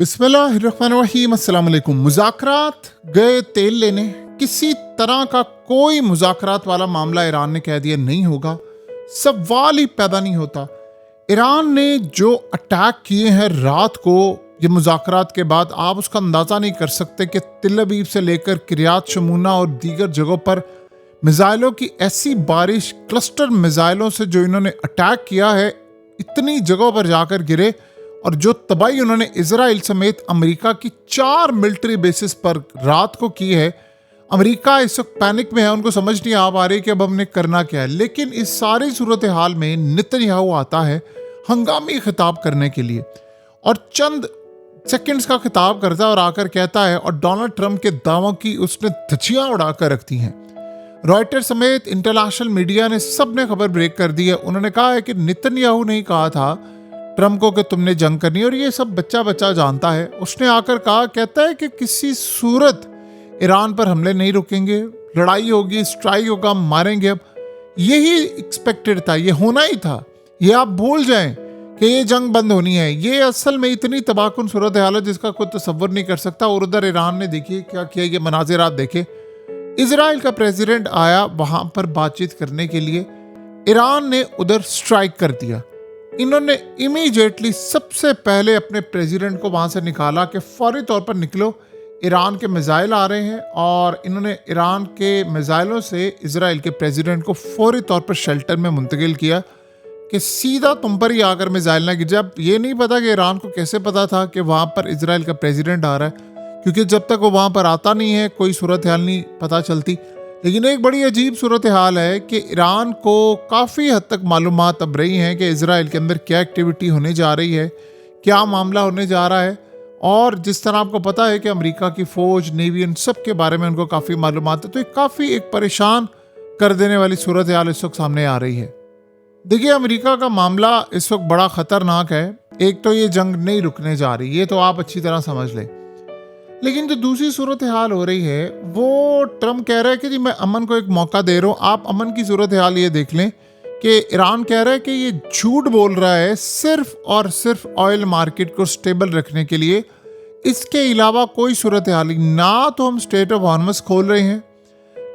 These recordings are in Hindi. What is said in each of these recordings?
बिस्मिल्लाहिर्रहमानिर्रहीम, अस्सलाम वालेकुम। मुज़ाकरात गए तेल लेने, किसी तरह का कोई मुज़ाकरात वाला मामला ईरान ने कह दिया नहीं होगा, सवाल ही पैदा नहीं होता। ईरान ने जो अटैक किए हैं रात को, ये मुज़ाकरात के बाद आप उसका अंदाज़ा नहीं कर सकते कि तिल अबीब से लेकर किरियात शमूना और दीगर जगहों पर मिज़ाइलों की ऐसी बारिश, क्लस्टर मिज़ाइलों से जो इन्होंने अटैक किया है, इतनी जगहों पर जाकर गिरे और जो तबाही उन्होंने इजराइल समेत अमेरिका की 4 मिलिट्री बेसिस पर रात को की है। अमेरिका इस वक्त पैनिक में है, उनको समझ नहीं आ पा रही कि अब हमने करना क्या है। लेकिन इस सारी सूरत हाल में नेतन्याहू आता है हंगामी खिताब करने के लिए और चंद सेकंड्स का खिताब करता है और आकर कहता है, और डोनाल्ड ट्रंप के दावों की उसने धज्जियां उड़ाकर रखती हैं। रॉयटर समेत इंटरनेशनल मीडिया ने सब ने खबर ब्रेक कर दी है। उन्होंने कहा है कि नेतन्याहू ने कहा था ट्रंप को कि तुमने जंग करनी, और ये सब बच्चा बच्चा जानता है। उसने आकर कहा, कहता है कि किसी सूरत ईरान पर हमले नहीं रुकेंगे, लड़ाई होगी, स्ट्राइक होगा, मारेंगे। अब यही एक्सपेक्टेड था, ये होना ही था। ये आप भूल जाएं कि ये जंग बंद होनी है। ये असल में इतनी तबाहकुन सूरत हाल है जिसका कोई तसव्वुर नहीं कर सकता। और उधर ईरान ने देखिए क्या किया, ये मनाजिर आप देखे। इजराइल का प्रेसिडेंट आया वहां पर बातचीत करने के लिए, ईरान ने उधर स्ट्राइक कर दिया। इन्होंने इमीडिएटली सबसे पहले अपने प्रेसिडेंट को वहां से निकाला कि फौरी तौर पर निकलो, ईरान के मिसाइल आ रहे हैं। और इन्होंने ईरान के मिसाइलों से इजराइल के प्रेसिडेंट को फौरी तौर पर शेल्टर में मुंतकिल किया कि सीधा तुम पर ही आकर मिसाइल ना गिर जाए। अब ये नहीं पता कि ईरान को कैसे पता था कि वहां पर इजराइल का प्रेसिडेंट आ रहा है, क्योंकि जब तक वो वहां पर आता नहीं है कोई सूरत हाल नहीं पता चलती। लेकिन एक बड़ी अजीब सूरत हाल है कि ईरान को काफ़ी हद तक मालूमात अब रही हैं कि इजराइल के अंदर क्या एक्टिविटी होने जा रही है, क्या मामला होने जा रहा है। और जिस तरह आपको पता है कि अमेरिका की फ़ौज, नेवी, इन सब के बारे में उनको काफ़ी मालूमात है, तो ये काफ़ी एक परेशान कर देने वाली सूरत हाल इस वक्त सामने आ रही है। देखिए, अमेरिका का मामला इस वक्त बड़ा ख़तरनाक है। एक तो ये जंग नहीं रुकने जा रही, ये तो आप अच्छी तरह समझ लें। लेकिन जो दूसरी सूरत हाल हो रही है वो ट्रम्प कह रहा है कि जी मैं अमन को एक मौका दे रहा हूँ। आप अमन की सूरत हाल ये देख लें कि ईरान कह रहा है कि ये झूठ बोल रहा है सिर्फ और सिर्फ ऑयल मार्केट को स्टेबल रखने के लिए। इसके अलावा कोई सूरत हाल नहीं। ना तो हम स्ट्रेट ऑफ हॉर्मस खोल रहे हैं,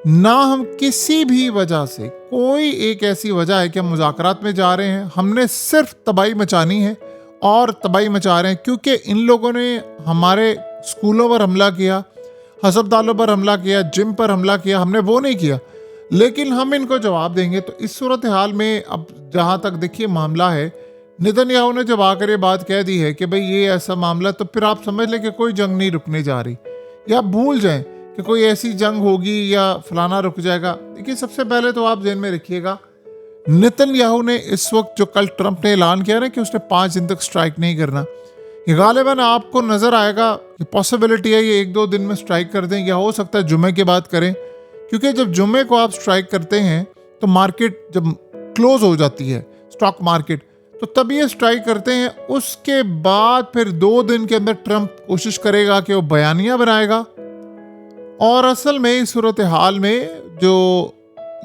ना हम किसी भी वजह से कोई एक ऐसी वजह है कि हम मुज़ाकरात में जा रहे हैं। हमने सिर्फ तबाही मचानी है और तबाही मचा रहे हैं, क्योंकि इन लोगों ने हमारे स्कूलों पर हमला किया, हस्पतालों पर हमला किया, जिम पर हमला किया, हमने वो नहीं किया, लेकिन हम इनको जवाब देंगे। तो इस सूरत हाल में अब जहाँ तक देखिए मामला है, नेतन्याहू ने जब आकर ये बात कह दी है कि भाई ये ऐसा मामला, तो फिर आप समझ लें कि कोई जंग नहीं रुकने जा रही, या भूल जाएं कि कोई ऐसी जंग होगी या फलाना रुक जाएगा। देखिए, सबसे पहले तो आप ध्यान में रखिएगा, नेतन्याहू ने इस वक्त जो कल ट्रंप ने ऐलान किया ना कि उसने 5 दिन तक स्ट्राइक नहीं करना, ये गालिबन आपको नज़र आएगा कि पॉसिबिलिटी है ये 1-2 दिन में स्ट्राइक कर दें, या हो सकता है जुमे के बाद करें। क्योंकि जब जुमे को आप स्ट्राइक करते हैं तो मार्केट जब क्लोज हो जाती है, स्टॉक मार्केट, तो तब ये स्ट्राइक करते हैं। उसके बाद फिर 2 दिन के अंदर ट्रंप कोशिश करेगा कि वो बयानियाँ बनाएगा और असल में इस सूरत हाल में जो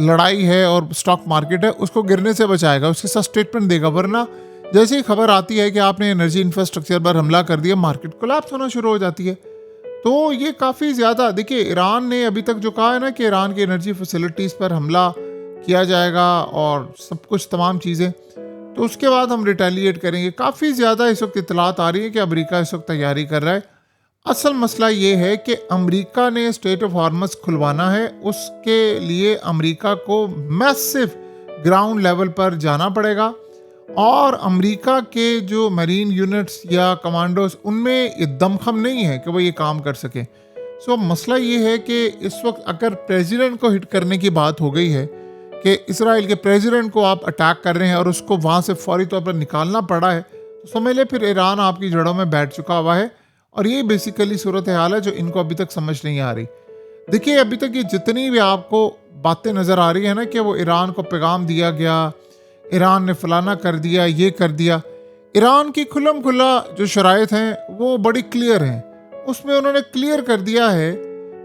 लड़ाई है और स्टॉक मार्केट है उसको गिरने से बचाएगा, उसके साथ स्टेटमेंट देगा। वरना जैसे ही खबर आती है कि आपने एनर्जी इंफ्रास्ट्रक्चर पर हमला कर दिया, मार्केट कोलैप्स होना शुरू हो जाती है। तो ये काफ़ी ज़्यादा, देखिए ईरान ने अभी तक जो कहा है ना कि ईरान की एनर्जी फैसिलिटीज़ पर हमला किया जाएगा और सब कुछ तमाम चीज़ें, तो उसके बाद हम रिटेलिएट करेंगे। काफ़ी ज़्यादा इस वक्त इतलात आ रही है कि अमेरिका इस वक्त तैयारी कर रहा है। असल मसला ये है कि अमेरिका ने स्ट्रेट ऑफ हॉर्मस खुलवाना है, उसके लिए अमेरिका को मैसिव ग्राउंड लेवल पर जाना पड़ेगा और अमेरिका के जो मरीन यूनिट्स या कमांडोज, उनमें ये दमखम नहीं है कि वो ये काम कर सकें। सो मसला ये है कि इस वक्त अगर प्रेसिडेंट को हिट करने की बात हो गई है कि इसराइल के प्रेसिडेंट को आप अटैक कर रहे हैं और उसको वहाँ से फौरी तौर पर निकालना पड़ा है, तो समझ ले फिर ईरान आपकी जड़ों में बैठ चुका हुआ है। और ये बेसिकली सूरत हाल है जो इनको अभी तक समझ नहीं आ रही। देखिए, अभी तक ये जितनी भी आपको बातें नज़र आ रही है ना कि वो ईरान को पैगाम दिया गया, ईरान ने फलाना कर दिया, ये कर दिया, ईरान की खुल्लम खुल्ला जो शराइत हैं वो बड़ी क्लियर हैं। उसमें उन्होंने क्लियर कर दिया है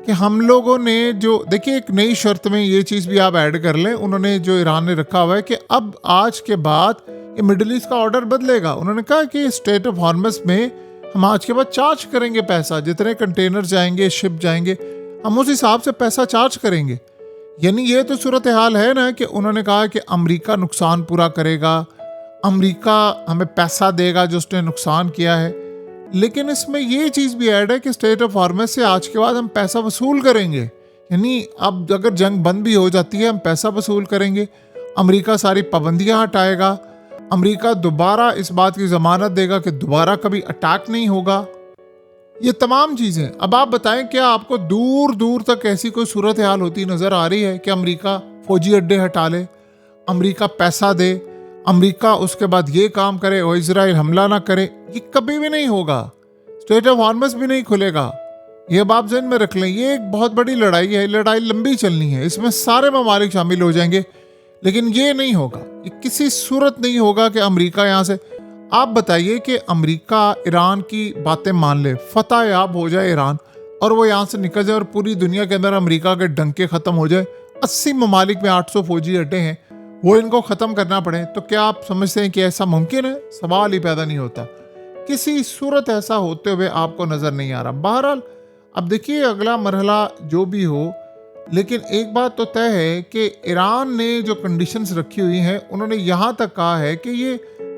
कि हम लोगों ने जो, देखिए एक नई शर्त में ये चीज़ भी आप ऐड कर लें, उन्होंने जो ईरान ने रखा हुआ है कि अब आज के बाद ये मिडिल ईस्ट का ऑर्डर बदलेगा। उन्होंने कहा कि स्ट्रेट ऑफ हॉर्मस में हम आज के बाद चार्ज करेंगे पैसा, जितने कंटेनर जाएंगे, शिप जाएंगे, हम उस हिसाब से पैसा चार्ज करेंगे। यानी ये तो सूरत हाल है ना कि उन्होंने कहा कि अमेरिका नुकसान पूरा करेगा, अमेरिका हमें पैसा देगा जो उसने नुकसान किया है। लेकिन इसमें ये चीज़ भी ऐड है कि स्टेट ऑफ हॉर्मस से आज के बाद हम पैसा वसूल करेंगे। यानी अब अगर जंग बंद भी हो जाती है, हम पैसा वसूल करेंगे, अमेरिका सारी पाबंदियां हटाएगा, अमेरिका दोबारा इस बात की ज़मानत देगा कि दोबारा कभी अटैक नहीं होगा। ये तमाम चीज़ें, अब आप बताएं क्या आपको दूर दूर तक ऐसी कोई सूरत हाल होती नज़र आ रही है कि अमेरिका फौजी अड्डे हटा ले, अमेरिका पैसा दे, अमेरिका उसके बाद ये काम करे और इजराइल हमला ना करे? ये कभी भी नहीं होगा। स्टेट ऑफ हॉर्मस भी नहीं खुलेगा। ये अब आप ज़हन में रख लें, ये एक बहुत बड़ी लड़ाई है, लड़ाई लंबी चलनी है, इसमें सारे ममालिक शामिल हो जाएंगे। लेकिन ये नहीं होगा, ये किसी सूरत नहीं होगा कि अमेरिका यहाँ से, आप बताइए कि अमेरिका ईरान की बातें मान ले, फतह याब हो जाए ईरान और वो यहाँ से निकल जाए और पूरी दुनिया के अंदर अमेरिका के डंके ख़त्म हो जाए। 80 ममालिक में 800 फौजी अड्डे हैं, वो इनको ख़त्म करना पड़े, तो क्या आप समझते हैं कि ऐसा मुमकिन है? सवाल ही पैदा नहीं होता। किसी सूरत ऐसा होते हुए आपको नज़र नहीं आ रहा। बहरहाल अब देखिए अगला मरहला जो भी हो, लेकिन एक बात तो तय है कि ईरान ने जो कंडीशंस रखी हुई हैं, उन्होंने यहाँ तक कहा है कि ये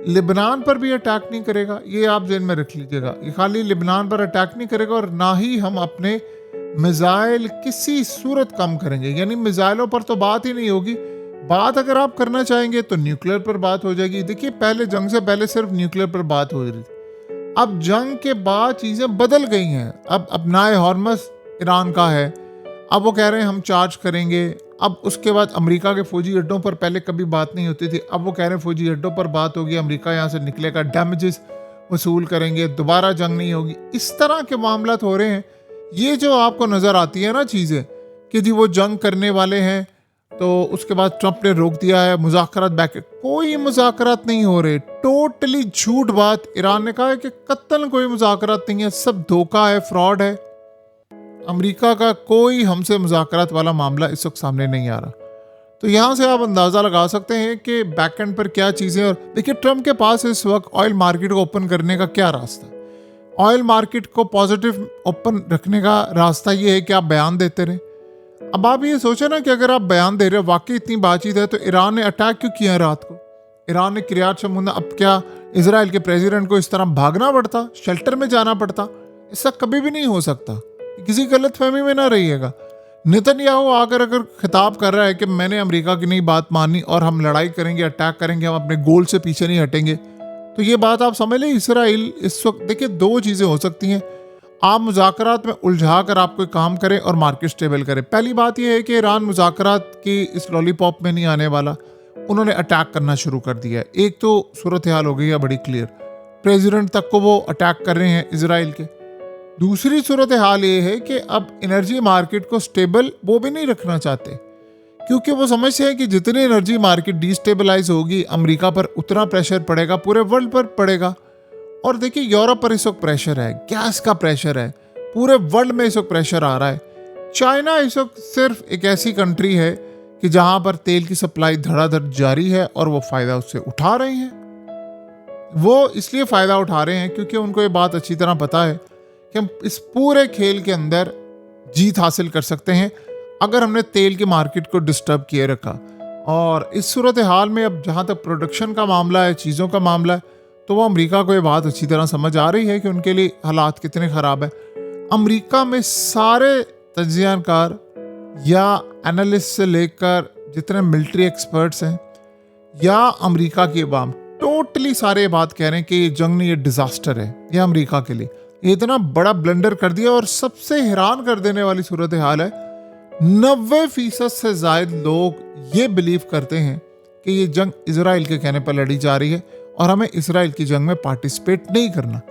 लिबनान पर भी अटैक नहीं करेगा। ये आप ज़हन में रख लीजिएगा, ये खाली लिबनान पर अटैक नहीं करेगा और ना ही हम अपने मिसाइल किसी सूरत कम करेंगे। यानी मिसाइलों पर तो बात ही नहीं होगी। बात अगर आप करना चाहेंगे तो न्यूक्लियर पर बात हो जाएगी। देखिए पहले जंग से पहले सिर्फ न्यूक्लियर पर बात हो रही थी, अब जंग के बाद चीज़ें बदल गई हैं। अब अपनाए हॉर्मस ईरान का है, अब वो कह रहे हैं हम चार्ज करेंगे। अब उसके बाद अमेरिका के फौजी अड्डों पर पहले कभी बात नहीं होती थी, अब वो कह रहे हैं फौजी अड्डों पर बात होगी, अमेरिका यहाँ से निकलेगा, डैमेजेस वसूल करेंगे, दोबारा जंग नहीं होगी। इस तरह के मामला हो रहे हैं। ये जो आपको नज़र आती है ना चीज़ें कि जी वो जंग करने वाले हैं, तो उसके बाद ट्रंप ने रोक दिया है, मुज़ाकरात बैक, कोई मुज़ाकरात नहीं हो रहे, टोटली झूठ बात। ईरान ने कहा है कि कत्ल कोई मुज़ाकरात नहीं है, सब धोखा है, फ्रॉड है। अमेरिका का कोई हमसे मुज़ाकरात वाला मामला इस वक्त सामने नहीं आ रहा। तो यहाँ से आप अंदाज़ा लगा सकते हैं कि बैक एंड पर क्या चीज़ें। और देखिए ट्रंप के पास इस वक्त ऑयल मार्केट को ओपन करने का क्या रास्ता है। ऑयल मार्केट को पॉजिटिव ओपन रखने का रास्ता ये है कि आप बयान देते रहें। अब आप ये सोचें ना कि अगर आप बयान दे रहे हो, वाकई इतनी बातचीत है, तो ईरान ने अटैक क्यों किया रात को? ईरान ने किरियात शमूना, अब क्या इजराइल के प्रेसिडेंट को इस तरह भागना पड़ता, शेल्टर में जाना पड़ता? ऐसा कभी भी नहीं हो सकता। किसी गलत फहमी में ना रहिएगा। नेतन्याहू आकर अगर खिताब कर रहा है कि मैंने अमेरिका की नहीं बात मानी और हम लड़ाई करेंगे, अटैक करेंगे, हम अपने गोल से पीछे नहीं हटेंगे, तो ये बात आप समझ लें। इसराइल इस वक्त, देखिए दो चीज़ें हो सकती हैं, आप मुज़ाकरात में उलझा कर आप कोई काम करें और मार्केट स्टेबल करें। पहली बात यह है कि ईरान मुज़ाकरात की इस लॉलीपॉप में नहीं आने वाला, उन्होंने अटैक करना शुरू कर दिया है। एक तो सूरत हाल हो गई है बड़ी क्लियर, प्रेसिडेंट तक को वो अटैक कर रहे हैं इजराइल के। दूसरी सूरत हाल ये है कि अब एनर्जी मार्केट को स्टेबल वो भी नहीं रखना चाहते, क्योंकि वो समझते हैं कि जितनी एनर्जी मार्केट डिस्टेबलाइज होगी, अमेरिका पर उतना प्रेशर पड़ेगा, पूरे वर्ल्ड पर पड़ेगा। और देखिए यूरोप पर इस वक्त प्रेशर है, गैस का प्रेशर है, पूरे वर्ल्ड में इस वक्त प्रेशर आ रहा है। चाइना इस वक्त सिर्फ एक ऐसी कंट्री है कि जहां पर तेल की सप्लाई धड़ाधड़ जारी है और वो फ़ायदा उससे उठा रहे हैं। वो इसलिए फ़ायदा उठा रहे हैं क्योंकि उनको ये बात अच्छी तरह पता है कि हम इस पूरे खेल के अंदर जीत हासिल कर सकते हैं अगर हमने तेल की मार्केट को डिस्टर्ब किए रखा। और इस सूरत हाल में अब जहाँ तक प्रोडक्शन का मामला है, चीज़ों का मामला है, तो वो अमेरिका को ये बात अच्छी तरह समझ आ रही है कि उनके लिए हालात कितने ख़राब है। अमेरिका में सारे तज्ज़ियाकार या एनालिस्ट से लेकर जितने मिलिट्री एक्सपर्ट्स हैं या अमेरिका की अवाम, टोटली सारे बात कह रहे हैं कि ये जंग नहीं, ये डिज़ास्टर है, ये अमेरिका के लिए ये इतना बड़ा ब्लंडर कर दिया। और सबसे हैरान कर देने वाली सूरत हाल है, 90% से ज़ायद लोग ये बिलीव करते हैं कि ये जंग इजराइल के कहने पर लड़ी जा रही है और हमें इजराइल की जंग में पार्टिसिपेट नहीं करना।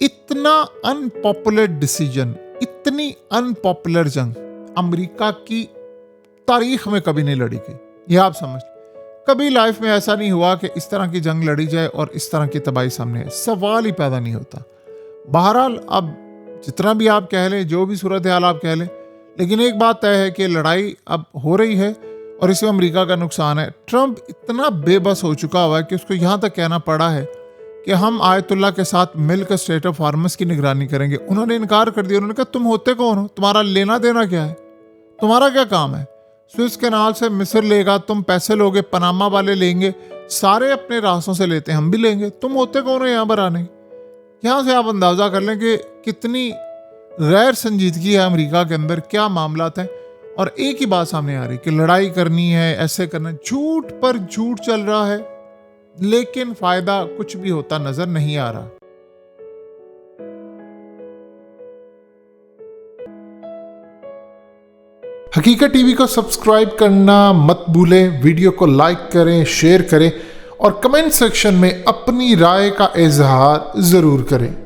इतना अनपॉपुलर डिसीजन, इतनी अनपॉपुलर जंग अमेरिका की तारीख में कभी नहीं लड़ी गई। यह आप समझ, कभी लाइफ में ऐसा नहीं हुआ कि इस तरह की जंग लड़ी जाए और इस तरह की तबाही सामने है, सवाल ही पैदा नहीं होता। बहरहाल अब जितना भी आप कह लें, जो भी सूरत हाल आप कह लें, लेकिन एक बात तय है कि लड़ाई अब हो रही है और इसमें अमेरिका का नुकसान है। ट्रंप इतना बेबस हो चुका हुआ है कि उसको यहाँ तक कहना पड़ा है कि हम आयतुल्ला के साथ मिलकर स्टेट ऑफ हार्मस की निगरानी करेंगे। उन्होंने इनकार कर दिया। उन्होंने कहा तुम होते कौन हो, तुम्हारा लेना देना क्या है, तुम्हारा क्या काम है। स्विस कैनाल से मिस्र लेगा, तुम पैसे लोगे, पनामा वाले लेंगे, सारे अपने रास्तों से लेते हैं, हम भी लेंगे, तुम होते कौन हो यहाँ पर आने। यहाँ से आप अंदाज़ा कर लें कि कितनी गैर संजीदगी है अमेरिका के अंदर, क्या मामलात हैं। और एक ही बात सामने आ रही कि लड़ाई करनी है, ऐसे करना है, झूठ पर झूठ चल रहा है, लेकिन फायदा कुछ भी होता नजर नहीं आ रहा। हकीकत टीवी को सब्सक्राइब करना मत भूलें, वीडियो को लाइक करें, शेयर करें और कमेंट सेक्शन में अपनी राय का इजहार जरूर करें।